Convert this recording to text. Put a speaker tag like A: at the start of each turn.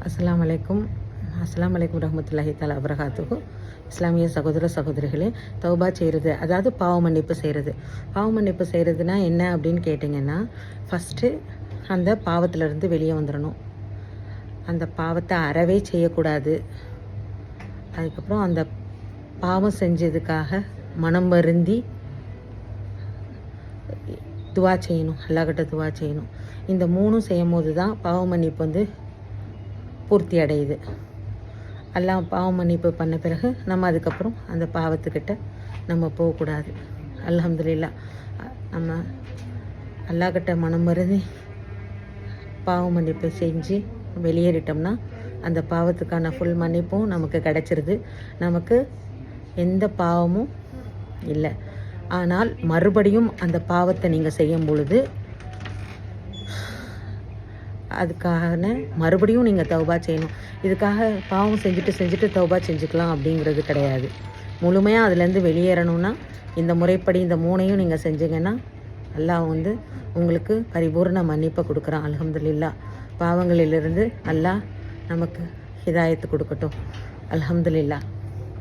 A: அஸ்ஸலாமு அலைக்கும் ரஹ்மத்துல்லாஹி தஆலா வபரகாத்துஹு. இஸ்லாமிய சகோதர சகோதரிகளே, தௌபா செய்கிறது, அதாவது பாவ மன்னிப்பு செய்கிறது. பாவ மன்னிப்பு செய்கிறதுனா என்ன அப்படின்னு கேட்டிங்கன்னா, ஃபஸ்ட்டு அந்த பாவத்திலேருந்து வெளியே வந்துடணும். அந்த பாவத்தை அறவே செய்யக்கூடாது. அதுக்கப்புறம் அந்த பாவம் செஞ்சதுக்காக மனம் வருந்தி துவா செய்யணும், அல்லாஹ்கிட்ட துவா செய்யணும். இந்த மூணும் செய்யும் போது தான் பாவ மன்னிப்பு பூர்த்தி அடையுது. எல்லாம் பாவ மன்னிப்பு பண்ண பிறகு நம்ம அதுக்கப்புறம் அந்த பாவத்துக்கிட்ட நம்ம போகக்கூடாது. அல்ஹம்துலில்லாஹ், நம்ம அல்லாஹ்கிட்ட மனம் வருந்தி பாவ மன்னிப்பு செஞ்சு வெளியேறிட்டோம்னா அந்த பாவத்துக்கான ஃபுல் மன்னிப்பும் நமக்கு கிடச்சிருது. நமக்கு எந்த பாவமும் இல்லை. ஆனால் மறுபடியும் அந்த பாவத்தை நீங்கள் செய்யும் பொழுது அதுக்கான மறுபடியும் நீங்கள் தௌபா செய்யணும். இதுக்காக பாவம் செஞ்சுட்டு தௌபா செஞ்சுக்கலாம் அப்படிங்கிறது கிடையாது. முழுமையாக அதுலேருந்து வெளியேறணும்னா இந்த முறைப்படி இந்த மூணையும் நீங்கள் செஞ்சீங்கன்னா அல்லாஹ் உங்களுக்கு பரிபூர்ண மன்னிப்பை கொடுக்குறான். அல்ஹம்துலில்லாஹ், பாவங்களிலிருந்து அல்லாஹ் நமக்கு ஹிதாயத்து கொடுக்கட்டும். அல்ஹம்துலில்லாஹ்.